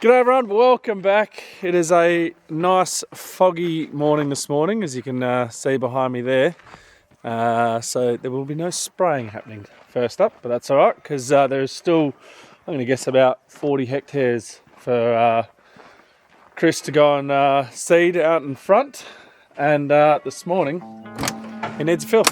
G'day everyone, welcome back. It is a nice foggy morning this morning, as you can see behind me there. So there will be no spraying happening first up, but that's alright because there's still, I'm going to guess, about 40 hectares for Chris to go and seed out in front. And this morning, he needs a fill.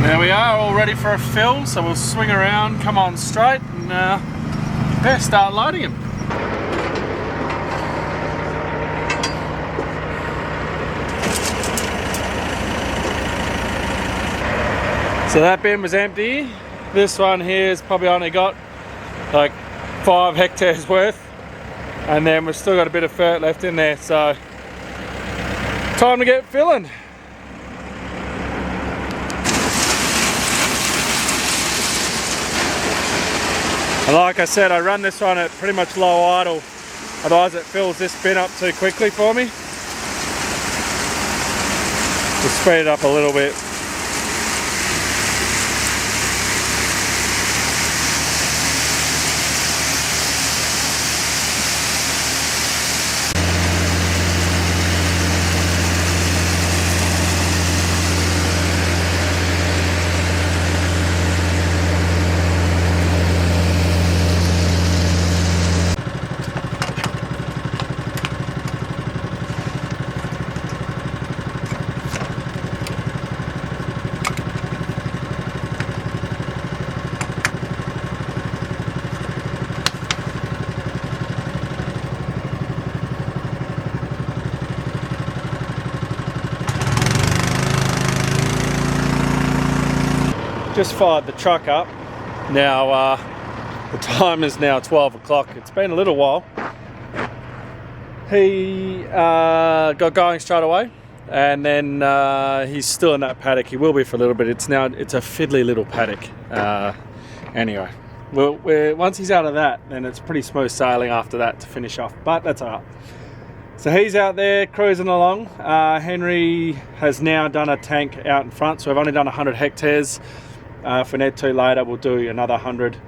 There we are, all ready for a fill, so we'll swing around, come on straight, and yeah, start loading him. So that bin was empty. This one here has probably only got like 5 hectares worth, and then we've still got a bit of fert left in there, so time to get filling. And like I said, I run this one at pretty much low idle, otherwise it fills this bin up too quickly for me. Just speed it up a little bit. Just fired the truck up. Now the time is now 12 o'clock. It's been a little while. He got going straight away, and then he's still in that paddock. He will be for a little bit. It's a fiddly little paddock. Anyway, once he's out of that, then it's pretty smooth sailing after that to finish off, but that's all right. So he's out there cruising along. Henry has now done a tank out in front, so we've only done 100 hectares. If we need to later, we'll do another 100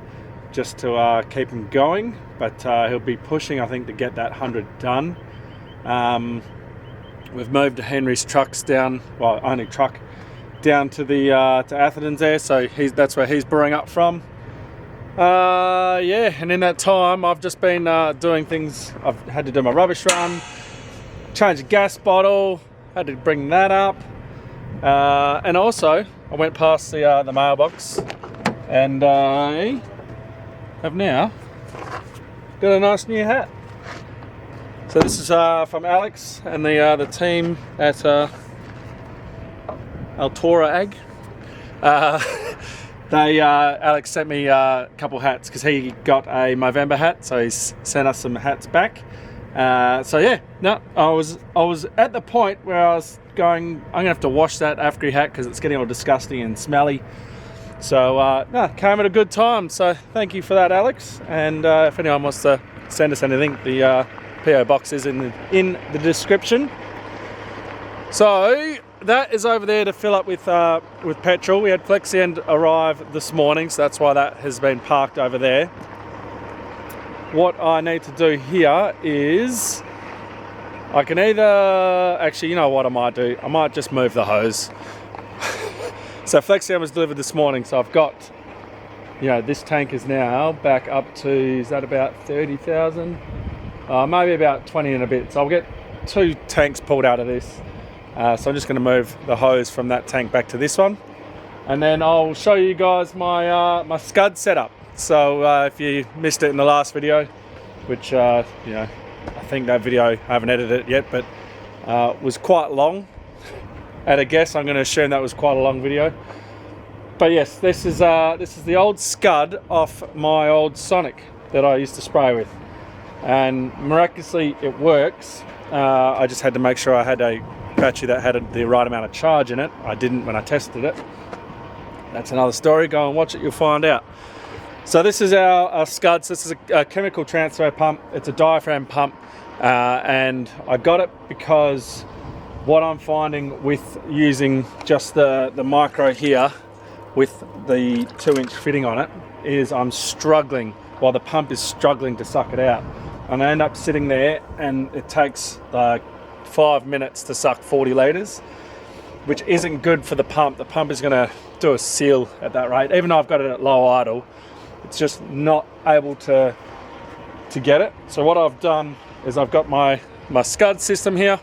just to keep him going, but he'll be pushing, I think, to get that 100 done. We've moved Henry's trucks down, well, only truck, down to the to Atherton's there, so that's where he's brewing up from. Yeah, and in that time, I've just been doing things. I've had to do my rubbish run, change a gas bottle, had to bring that up, and also I went past the mailbox, and I have now got a nice new hat. So this is from Alex and the team at Altora Ag. Alex sent me a couple hats because he got a Movember hat, so he's sent us some hats back. So yeah, no, I was at the point where I was going, I'm gonna have to wash that AFGRI hat because it's getting all disgusting and smelly. So no, came at a good time. So thank you for that, Alex. And if anyone wants to send us anything, the P.O Box is in the description. So that is over there to fill up with petrol. We had FlexiEnd arrive this morning, so that's why that has been parked over there. What I need to do here is I can either, actually, you know what I might do? I might just move the hose. So FlexiEnd was delivered this morning, so I've got, you know, this tank is now back up to, is that about 30,000? Maybe about 20 and a bit. So I'll get 2 tanks pulled out of this. So I'm just going to move the hose from that tank back to this one. And then I'll show you guys my my scud setup. So if you missed it in the last video, which, you know, I think that video, I haven't edited it yet, but was quite long. At a guess, I'm going to assume that was quite a long video. But yes, this is the old scud off my old Sonic that I used to spray with. And miraculously, it works. I just had to make sure I had a battery that had the right amount of charge in it. I didn't when I tested it. That's another story. Go and watch it, you'll find out. So this is our scuds. This is a chemical transfer pump. It's a diaphragm pump, and I got it because what I'm finding with using just the micro here with the 2-inch fitting on it is I'm struggling, while the pump is struggling to suck it out. And I end up sitting there and it takes like 5 minutes to suck 40 litres, which isn't good for the pump. The pump is gonna do a seal at that rate. Even though I've got it at low idle, it's just not able to get it. So what I've done is I've got my scud system here,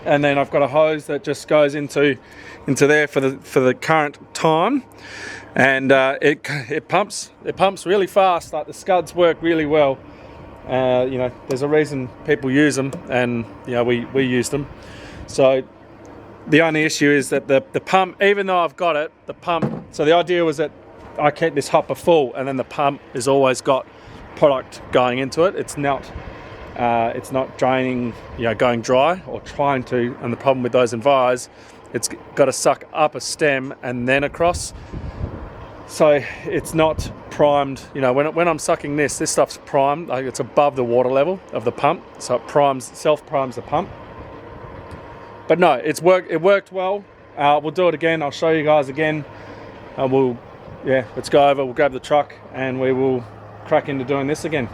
and then I've got a hose that just goes into there for the current time, and it pumps really fast. Like the scuds work really well. You know, there's a reason people use them, and you know, we use them. So the only issue is that the pump, even though I've got it, the pump, so the idea was that I keep this hopper full and then the pump has always got product going into it. It's not draining, you know, going dry or trying to. And the problem with those Envires, it's got to suck up a stem and then across. So it's not primed. You know, when I'm sucking this stuff's primed, like it's above the water level of the pump, so it self-primes the pump. But no, it worked well. We'll do it again. I'll show you guys again. Let's go over, we'll grab the truck and we will crack into doing this again.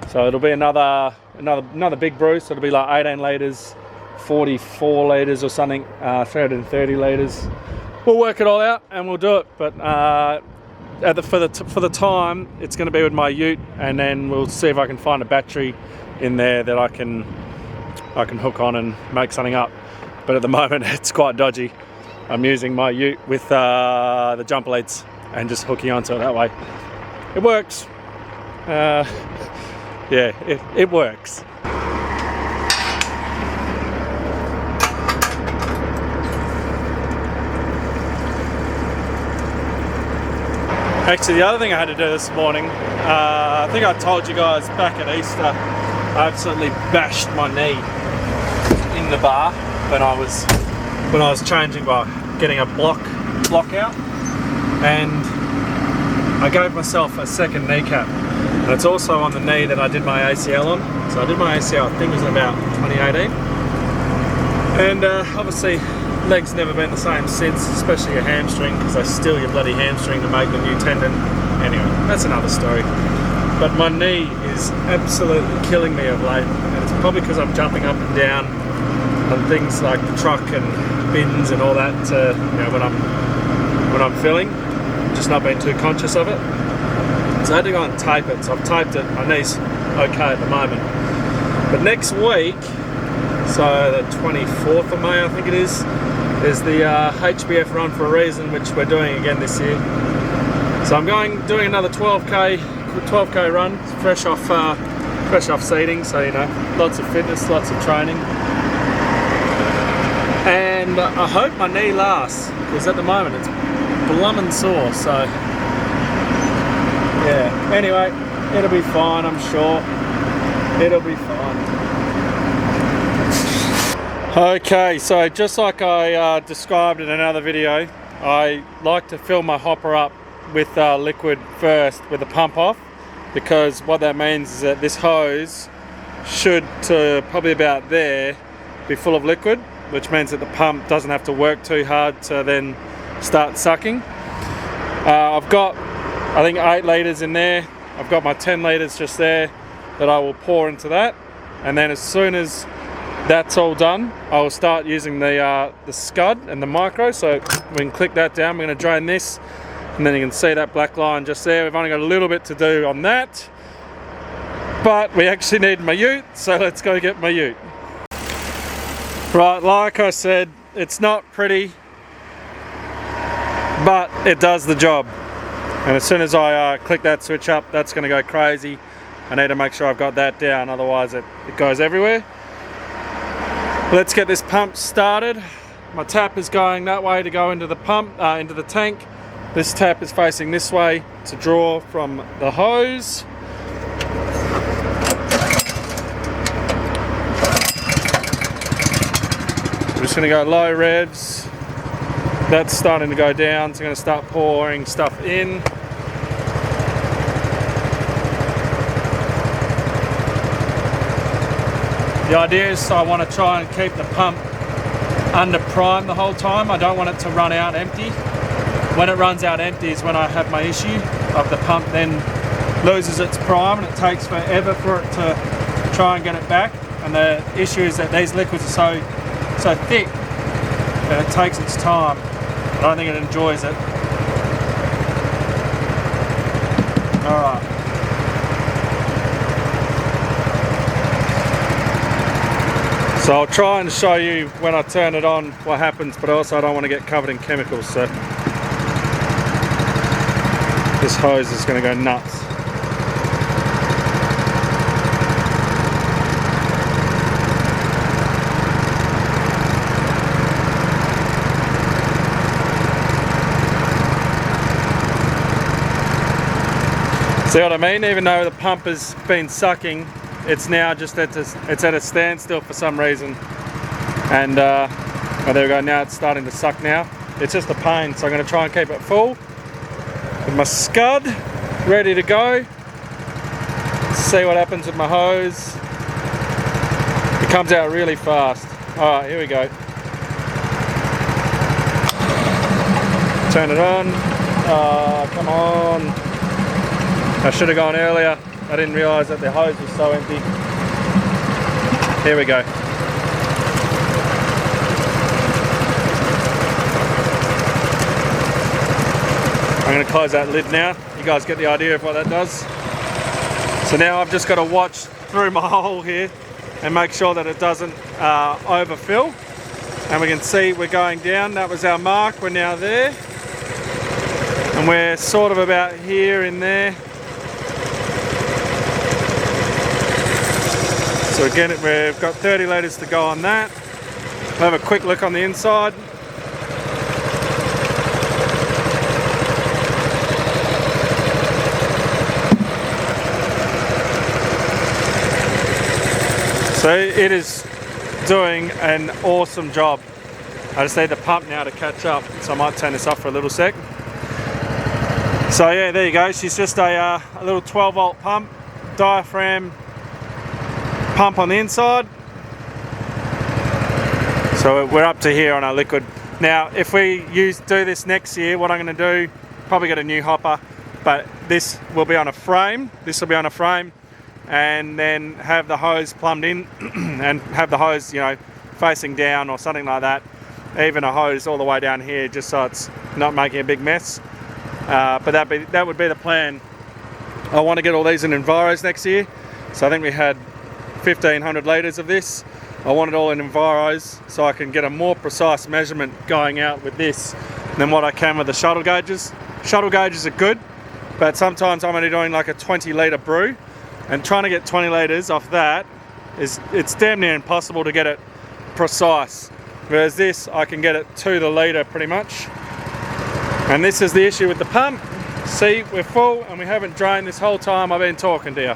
So it'll be another big brew. So it'll be like 18 litres, 44 litres or something, 330 litres. We'll work it all out and we'll do it. But for the time, it's going to be with my ute, and then we'll see if I can find a battery in there that I can hook on and make something up. But at the moment, it's quite dodgy. I'm using my ute with the jumper leads and just hooking onto it that way. It works. It works. Actually, the other thing I had to do this morning, I think I told you guys back at Easter, I absolutely bashed my knee in the bar when I was changing by getting a block out, and I gave myself a second kneecap, and it's also on the knee that I did my ACL on. So I did my ACL, I think it was in about 2018, and obviously leg's never been the same since, especially your hamstring, because they steal your bloody hamstring to make the new tendon. Anyway, that's another story. But my knee is absolutely killing me of late, and it's probably because I'm jumping up and down on things like the truck and bins and all that. You know, when I'm filling, just not being too conscious of it. So I had to go and tape it. So I've taped it. My knee's okay at the moment. But next week, so the 24th of May, I think it is the HBF Run for a Reason, which we're doing again this year. So I'm doing another 12k run, fresh off seating. So, you know, lots of fitness, lots of training, and I hope my knee lasts, because at the moment it's blummin' sore. So yeah. Anyway, it'll be fine. I'm sure it'll be fine. Okay, so just like I described in another video, I like to fill my hopper up with liquid first with the pump off, because what that means is that this hose should, to probably about there, be full of liquid, which means that the pump doesn't have to work too hard to then start sucking. I've got, I think, 8 litres in there. I've got my 10 litres just there that I will pour into that, and then as soon as that's all done, I will start using the scud and the micro. So we can click that down. We're going to drain this, and then you can see that black line just there. We've only got a little bit to do on that, but we actually need my ute, so let's go get my ute. Right, like I said, it's not pretty, but it does the job. And as soon as I click that switch up, that's going to go crazy. I need to make sure I've got that down, otherwise it goes everywhere. Let's get this pump started. My tap is going that way to go into the pump, into the tank. This tap is facing this way to draw from the hose. I'm just going to go low revs. That's starting to go down, so I'm going to start pouring stuff in. The idea is I want to try and keep the pump under prime the whole time. I don't want it to run out empty. When it runs out empty is when I have my issue of the pump then loses its prime and it takes forever for it to try and get it back. And the issue is that these liquids are so thick that it takes its time. I don't think it enjoys it. Alright. So I'll try and show you when I turn it on what happens, but also I don't want to get covered in chemicals, so this hose is going to go nuts. See what I mean? Even though the pump has been sucking, it's now just at a standstill for some reason. And well, there we go, now it's starting to suck now. It's just a pain, so I'm going to try and keep it full with my scud ready to go. See what happens with my hose. It comes out really fast. Alright, here we go. Turn it on. Oh, come on. I should have gone earlier. I didn't realise that the hose was so empty. Here we go. I'm going to close that lid now. You guys get the idea of what that does. So now I've just got to watch through my hole here and make sure that it doesn't overfill. And we can see we're going down. That was our mark. We're now there. And we're sort of about here in there. So again, we've got 30 litres to go on that. We'll have a quick look on the inside. So it is doing an awesome job. I just need the pump now to catch up, so I might turn this off for a little sec. So yeah, there you go. She's just a little 12 volt pump, diaphragm pump on the inside. So we're up to here on our liquid. Now if we do this next year, what I'm going to do, probably get a new hopper, but this will be on a frame. This will be on a frame, and then have the hose plumbed in and have the hose, you know, facing down or something like that. Even a hose all the way down here, just so it's not making a big mess. But that would be the plan. I want to get all these in Enviros next year. So I think we had 1,500 litres of this. I want it all in Enviros so I can get a more precise measurement going out with this than what I can with the shuttle gauges. Shuttle gauges are good, but sometimes I'm only doing like a 20 litre brew, and trying to get 20 litres off that it's damn near impossible to get it precise. Whereas this, I can get it to the litre pretty much. And this is the issue with the pump. See, we're full and we haven't drained this whole time I've been talking to you.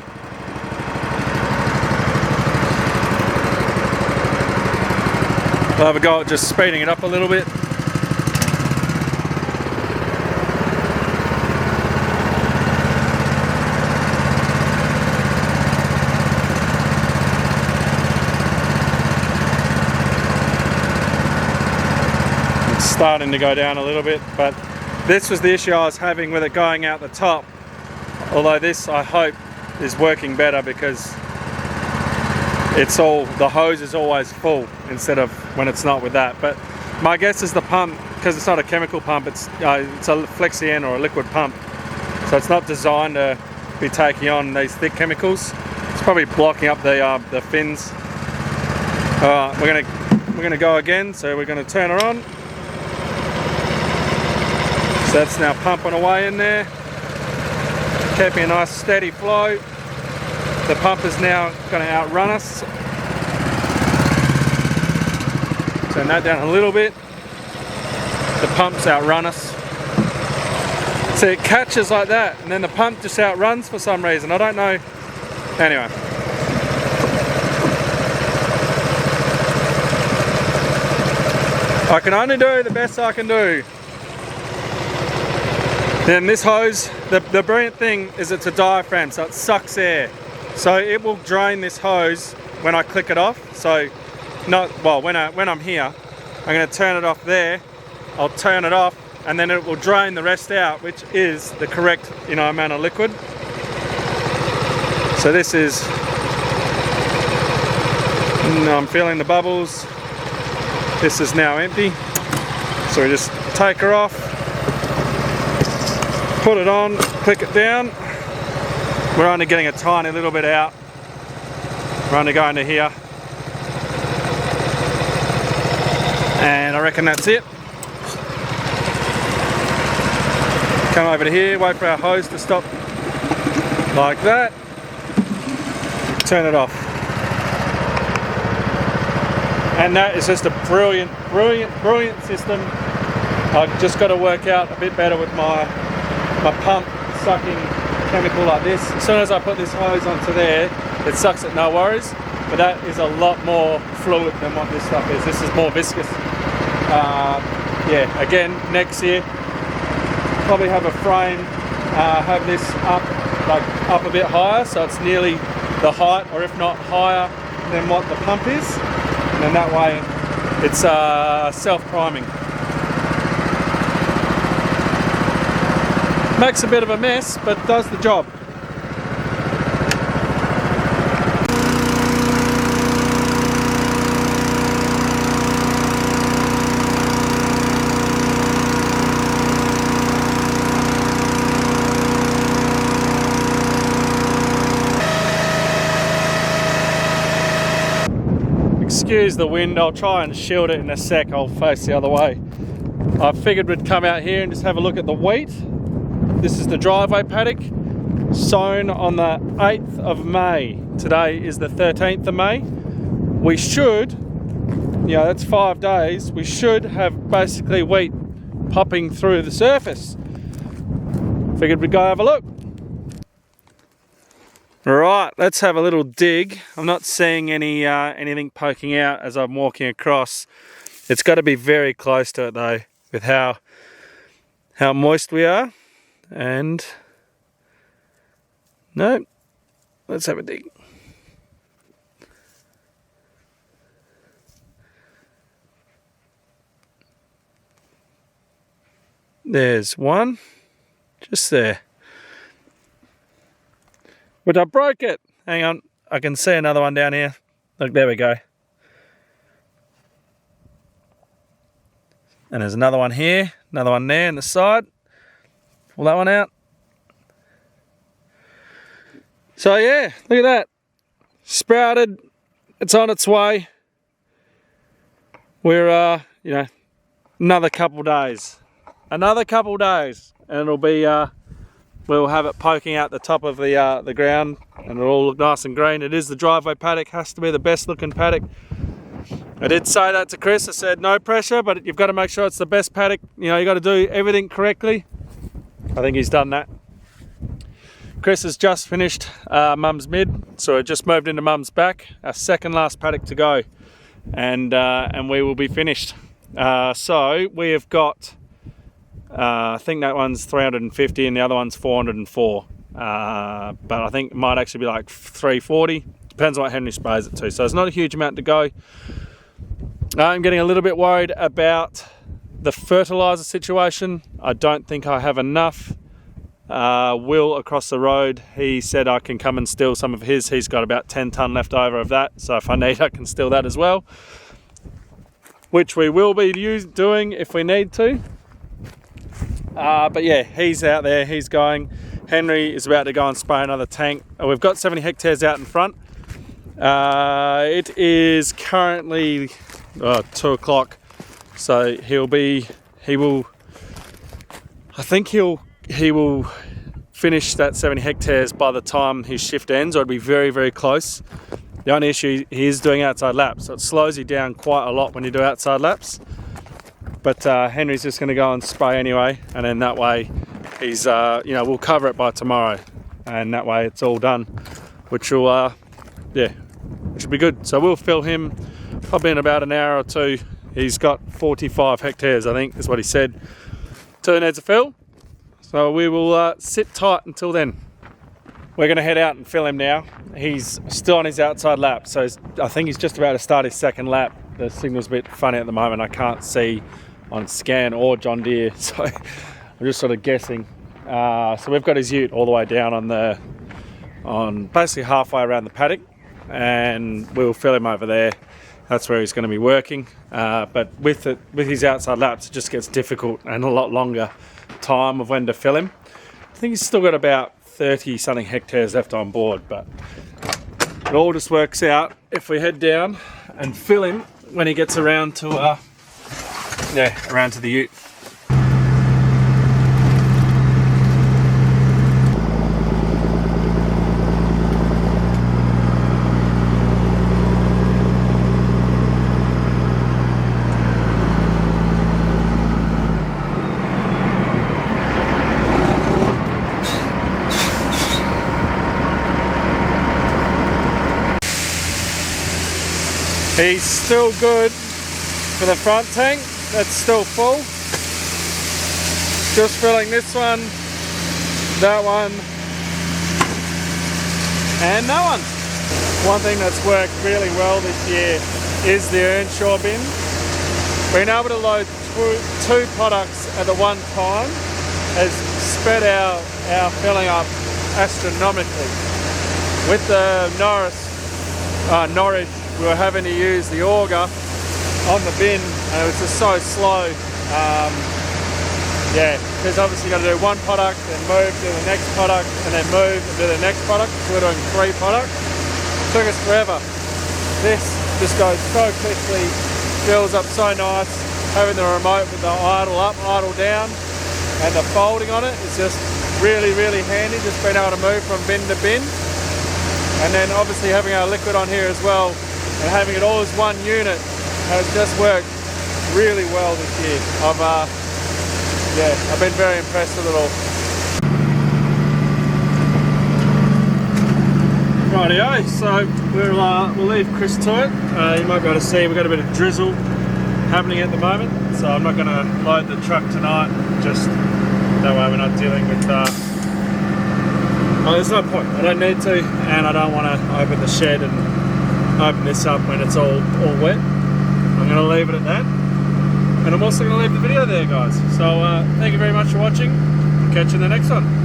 We'll have a go at just speeding it up a little bit. It's starting to go down a little bit, but this was the issue I was having with it going out the top. Although this, I hope, is working better because the hose is always full instead of when it's not with that. But my guess is the pump, because it's not a chemical pump, it's a Flexion or a liquid pump, so it's not designed to be taking on these thick chemicals. It's probably blocking up the fins. We're gonna go again, so we're gonna turn her on. So that's now pumping away in there, keeping a nice steady flow. The pump is now going to outrun us. Turn that down a little bit. The pumps outrun us. So it catches like that, and then the pump just outruns for some reason. I don't know. Anyway. I can only do the best I can do. Then this hose, the brilliant thing is it's a diaphragm, so it sucks air. So it will drain this hose when I click it off. So when I'm here, I'm going to turn it off there. I'll turn it off and then it will drain the rest out, which is the correct, you know, amount of liquid. So this is, I'm feeling the bubbles. This is now empty. So we just take her off, put it on, click it down. We're only getting a tiny little bit out. We're only going to here. And I reckon that's it. Come over to here, wait for our hose to stop like that. Turn it off. And that is just a brilliant system. I've just got to work out a bit better with my pump sucking chemical like this. As soon as I put this hose onto there, it sucks it no worries. But that is a lot more fluid than what this stuff is. This is more viscous. Yeah, again, next year, probably have a frame, have this up a bit higher, so it's nearly the height, or if not higher than what the pump is. And then that way, it's self-priming. Makes a bit of a mess, but does the job. Excuse the wind, I'll try and shield it in a sec. I'll face the other way. I figured we'd come out here and just have a look at the wheat. This is the driveway paddock, sown on the 8th of May. Today is the 13th of May. We should, yeah, that's 5 days, we should have basically wheat popping through the surface. Figured we'd go have a look. Right, let's have a little dig. I'm not seeing anything poking out as I'm walking across. It's got to be very close to it though, with how moist we are. And no, let's have a dig. There's one, just there. But I broke it. Hang on, I can see another one down here. Look, there we go. And there's another one here, another one there on the side. Pull that one out. So yeah, look at that. Sprouted, it's on its way. We're, you know, another couple days. Another couple days, and it'll be, we'll have it poking out the top of the ground, and it'll all look nice and green. It is the driveway paddock, has to be the best looking paddock. I did say that to Chris. I said no pressure, but you've got to make sure it's the best paddock. You know, you got to do everything correctly. I think he's done that. Chris has just finished Mum's mid, so we just moved into Mum's back. Our second last paddock to go, and we will be finished. So we have got. I think that one's 350 and the other one's 404. But I think it might actually be like 340. Depends on what Henry sprays it to. So it's not a huge amount to go. I'm getting a little bit worried about the fertiliser situation. I don't think I have enough. Will across the road, he said I can come and steal some of his. He's got about 10 tonne left over of that. So if I need, I can steal that as well. Which we will be doing if we need to. But yeah, he's out there, he's going. Henry is about to go and spray another tank. We've got 70 hectares out in front. It is currently 2 o'clock, so he will finish that 70 hectares by the time his shift ends, or it'll be very, very close. The only issue, he is doing outside laps, so it slows you down quite a lot when you do outside laps. But Henry's just going to go and spray anyway, and then that way he's, you know, we'll cover it by tomorrow, and that way it's all done, which will, yeah, which will be good. So we'll fill him probably in about an hour or two. He's got 45 hectares, I think, is what he said. 2 needs a fill, so we will sit tight until then. We're going to head out and fill him now. He's still on his outside lap, so I think he's just about to start his second lap. the signal's a bit funny at the moment. I can't see on scan or John Deere, so I'm just sort of guessing. So we've got his ute all the way down on basically halfway around the paddock, and we'll fill him over there. That's where he's going to be working. But with his outside laps, it just gets difficult and a lot longer time of when to fill him. I think he's still got about 30 something hectares left on board, but it all just works out if we head down and fill him when he gets around to around to the ute. He's still good for the front tank, that's still full. Just filling this one, that one, and that one. One thing that's worked really well this year is the Earnshaw bin. Being able to load two products at the one time has sped our filling up astronomically. With the Norwich, we were having to use the auger on the bin, and it was just so slow. Because obviously you got to do one product, then move to the next product, and then move to the next product. So we're doing 3 products. It took us forever. This just goes so quickly, fills up so nice. Having the remote with the idle up, idle down, and the folding on it is just really, really handy. Just being able to move from bin to bin, and then obviously having our liquid on here as well, and having it all as one unit has just worked really well this year. I've been very impressed with it all. Rightio, so we'll leave Chris to it. You might be able to see we've got a bit of drizzle happening at the moment, so I'm not going to load the truck tonight, just that way we're not dealing with there's no point, I don't need to, and I don't want to open the shed and open this up when it's all wet. I'm going to leave it at that, and I'm also going to leave the video there, guys. So thank you very much for watching. Catch you in the next one.